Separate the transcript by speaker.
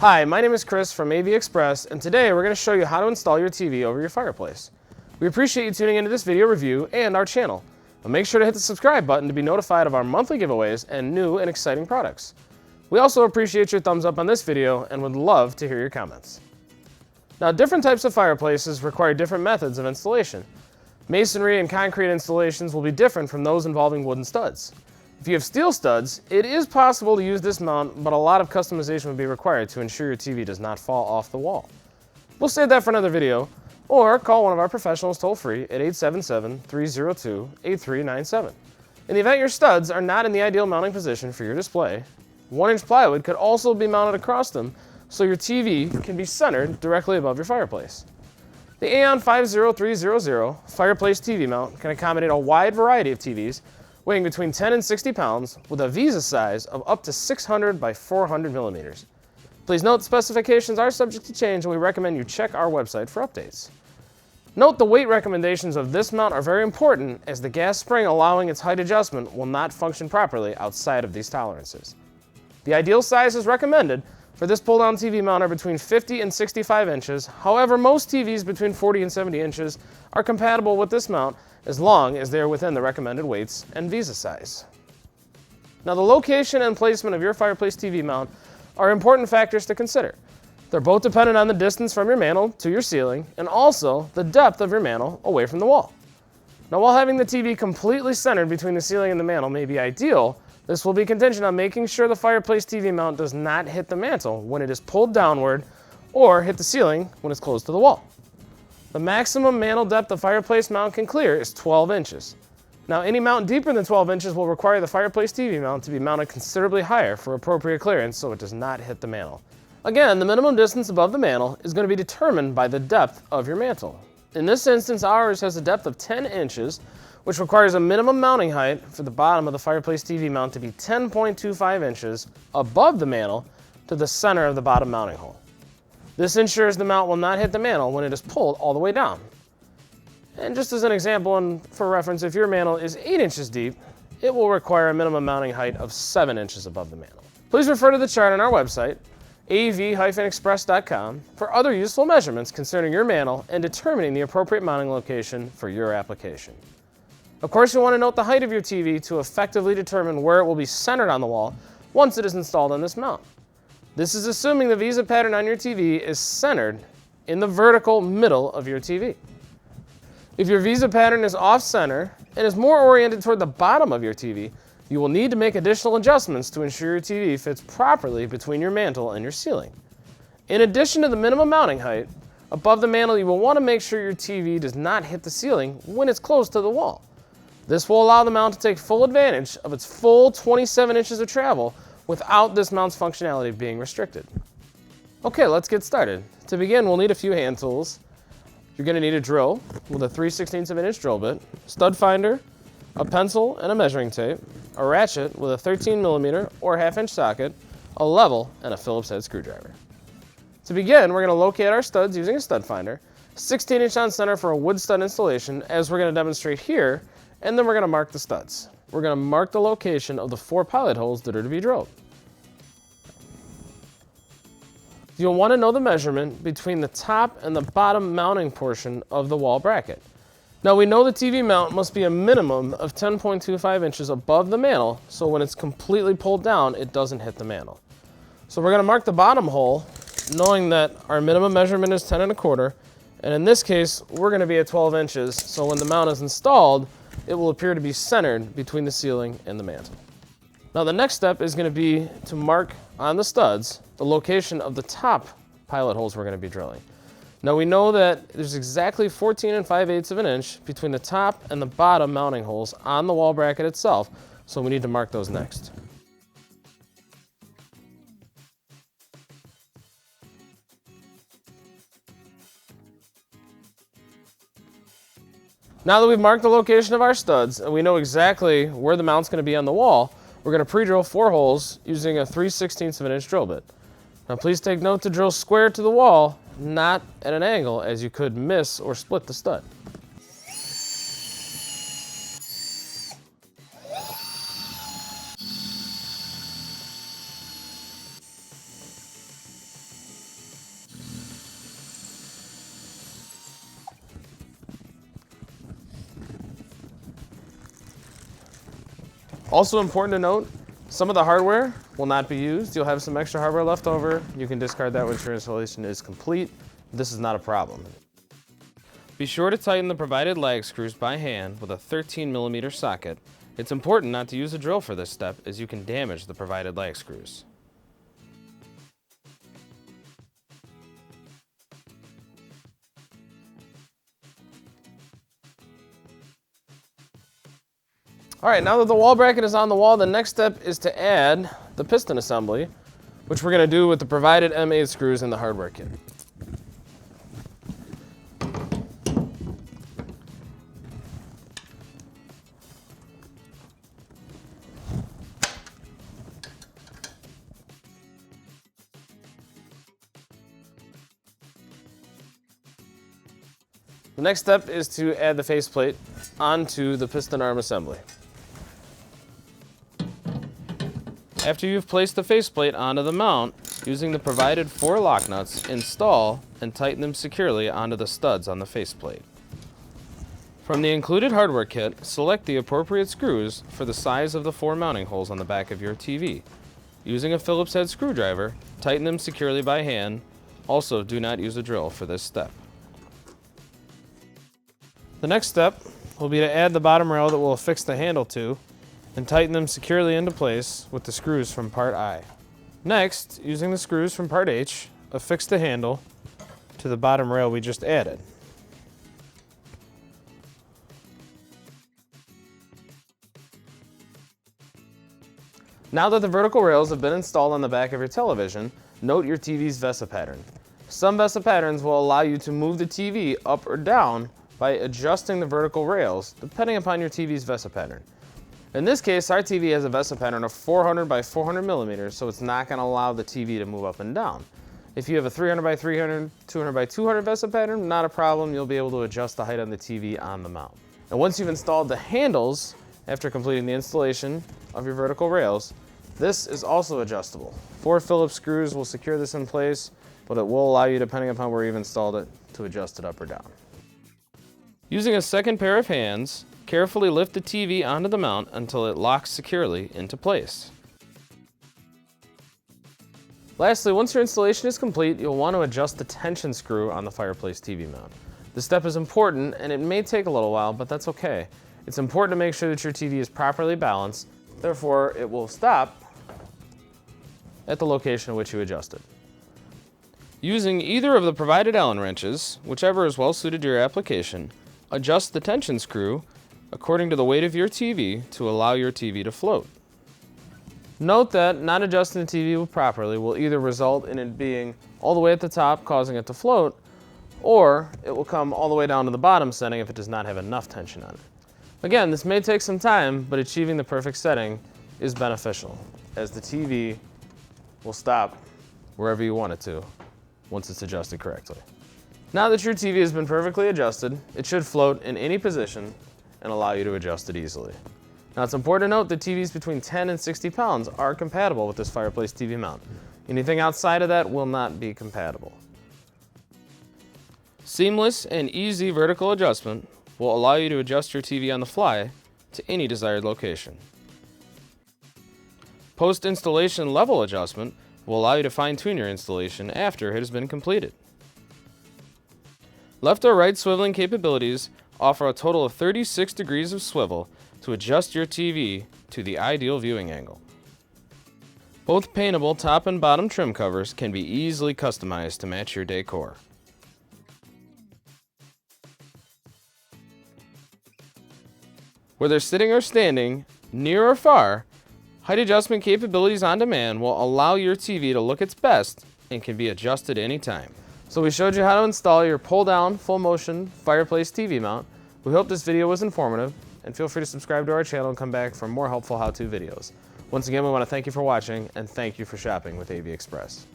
Speaker 1: Hi, my name is Chris from AV Express, and today we're going to show you how to install your TV over your fireplace. We appreciate you tuning into this video review and our channel. But make sure to hit the subscribe button to be notified of our monthly giveaways and new and exciting products. We also appreciate your thumbs up on this video and would love to hear your comments. Now, different types of fireplaces require different methods of installation. Masonry and concrete installations will be different from those involving wooden studs. If you have steel studs, it is possible to use this mount, but a lot of customization would be required to ensure your TV does not fall off the wall. We'll save that for another video, or call one of our professionals toll-free at 877-302-8397. In the event your studs are not in the ideal mounting position for your display, 1-inch plywood could also be mounted across them so your TV can be centered directly above your fireplace. The AEON-50300 Fireplace TV mount can accommodate a wide variety of TVs weighing between 10 and 60 pounds with a Visa size of up to 600 by 400 millimeters. Please note specifications are subject to change and we recommend you check our website for updates. Note the weight recommendations of this mount are very important as the gas spring allowing its height adjustment will not function properly outside of these tolerances. The ideal sizes recommended for this pull-down TV mount are between 50 and 65 inches. However, most TVs between 40 and 70 inches are compatible with this mount as long as they are within the recommended weights and Visa size. Now, the location and placement of your fireplace TV mount are important factors to consider. They're both dependent on the distance from your mantle to your ceiling and also the depth of your mantle away from the wall. Now, while having the TV completely centered between the ceiling and the mantle may be ideal, this will be contingent on making sure the fireplace TV mount does not hit the mantle when it is pulled downward or hit the ceiling when it's close to the wall. The maximum mantle depth the fireplace mount can clear is 12 inches. Now, any mount deeper than 12 inches will require the fireplace TV mount to be mounted considerably higher for appropriate clearance so it does not hit the mantle. Again, the minimum distance above the mantle is going to be determined by the depth of your mantle. In this instance, ours has a depth of 10 inches, which requires a minimum mounting height for the bottom of the fireplace TV mount to be 10.25 inches above the mantle to the center of the bottom mounting hole. This ensures the mount will not hit the mantle when it is pulled all the way down. And just as an example and for reference, if your mantle is 8 inches deep, it will require a minimum mounting height of 7 inches above the mantle. Please refer to the chart on our website, av-express.com, for other useful measurements concerning your mantle and determining the appropriate mounting location for your application. Of course, you'll want to note the height of your TV to effectively determine where it will be centered on the wall once it is installed on this mount. This is assuming the Visa pattern on your TV is centered in the vertical middle of your TV. If your Visa pattern is off-center and is more oriented toward the bottom of your TV, you will need to make additional adjustments to ensure your TV fits properly between your mantle and your ceiling. In addition to the minimum mounting height, above the mantle you will want to make sure your TV does not hit the ceiling when it's close to the wall. This will allow the mount to take full advantage of its full 27 inches of travel without this mount's functionality being restricted. Okay, let's get started. To begin, we'll need a few hand tools. You're going to need a drill with a 3/16 of an inch drill bit, stud finder, a pencil and a measuring tape, a ratchet with a 13 millimeter or 1/2 inch socket, a level, and a Phillips head screwdriver. To begin, we're going to locate our studs using a stud finder, 16 inch on center for a wood stud installation as we're going to demonstrate here, and then we're going to mark the studs. We're going to mark the location of the 4 pilot holes that are to be drilled. You'll want to know the measurement between the top and the bottom mounting portion of the wall bracket. Now, we know the TV mount must be a minimum of 10.25 inches above the mantle, so when it's completely pulled down, it doesn't hit the mantle. So we're going to mark the bottom hole, knowing that our minimum measurement is 10 1/4, and in this case, we're going to be at 12 inches, so when the mount is installed, it will appear to be centered between the ceiling and the mantle. Now, the next step is going to be to mark on the studs the location of the top pilot holes we're going to be drilling. Now, we know that there's exactly 14 5/8 of an inch between the top and the bottom mounting holes on the wall bracket itself, so we need to mark those next. Now that we've marked the location of our studs and we know exactly where the mount's going to be on the wall, we're going to pre-drill 4 holes using a 3/16 of an inch drill bit. Now, please take note to drill square to the wall, not at an angle, as you could miss or split the stud. Also important to note, some of the hardware will not be used. You'll have some extra hardware left over. You can discard that once your installation is complete. This is not a problem. Be sure to tighten the provided lag screws by hand with a 13mm socket. It's important not to use a drill for this step, as you can damage the provided lag screws. All right, now that the wall bracket is on the wall, the next step is to add the piston assembly, which we're going to do with the provided M8 screws in the hardware kit. The next step is to add the faceplate onto the piston arm assembly. After you've placed the faceplate onto the mount, using the provided 4 lock nuts, install and tighten them securely onto the studs on the faceplate. From the included hardware kit, select the appropriate screws for the size of the 4 mounting holes on the back of your TV. Using a Phillips head screwdriver, tighten them securely by hand. Also, do not use a drill for this step. The next step will be to add the bottom rail that we'll affix the handle to and tighten them securely into place with the screws from part I. Next, using the screws from part H, affix the handle to the bottom rail we just added. Now that the vertical rails have been installed on the back of your television, note your TV's VESA pattern. Some VESA patterns will allow you to move the TV up or down by adjusting the vertical rails, depending upon your TV's VESA pattern. In this case, our TV has a VESA pattern of 400 by 400 millimeters, so it's not going to allow the TV to move up and down. If you have a 300 by 300, 200 by 200 VESA pattern, not a problem. You'll be able to adjust the height on the TV on the mount. And once you've installed the handles, after completing the installation of your vertical rails, this is also adjustable. 4 Phillips screws will secure this in place, but it will allow you, depending upon where you've installed it, to adjust it up or down. Using a second pair of hands, carefully lift the TV onto the mount until it locks securely into place. Lastly, once your installation is complete, you'll want to adjust the tension screw on the Fireplace TV mount. This step is important and it may take a little while, but that's okay. It's important to make sure that your TV is properly balanced, therefore it will stop at the location in which you adjust it. Using either of the provided Allen wrenches, whichever is well suited to your application, adjust the tension screw according to the weight of your TV to allow your TV to float. Note that not adjusting the TV properly will either result in it being all the way at the top, causing it to float, or it will come all the way down to the bottom setting if it does not have enough tension on it. Again, this may take some time, but achieving the perfect setting is beneficial, as the TV will stop wherever you want it to once it's adjusted correctly. Now that your TV has been perfectly adjusted, it should float in any position and allow you to adjust it easily. Now it's important to note that TVs between 10 and 60 pounds are compatible with this Fireplace TV mount. Anything outside of that will not be compatible. Seamless and easy vertical adjustment will allow you to adjust your TV on the fly to any desired location. Post-installation level adjustment will allow you to fine-tune your installation after it has been completed. Left or right swiveling capabilities offer a total of 36 degrees of swivel to adjust your TV to the ideal viewing angle. Both paintable top and bottom trim covers can be easily customized to match your decor. Whether sitting or standing, near or far, height adjustment capabilities on demand will allow your TV to look its best and can be adjusted anytime. So we showed you how to install your pull-down, full-motion Fireplace TV mount. We hope this video was informative, and feel free to subscribe to our channel and come back for more helpful how-to videos. Once again, we want to thank you for watching, and thank you for shopping with AV Express.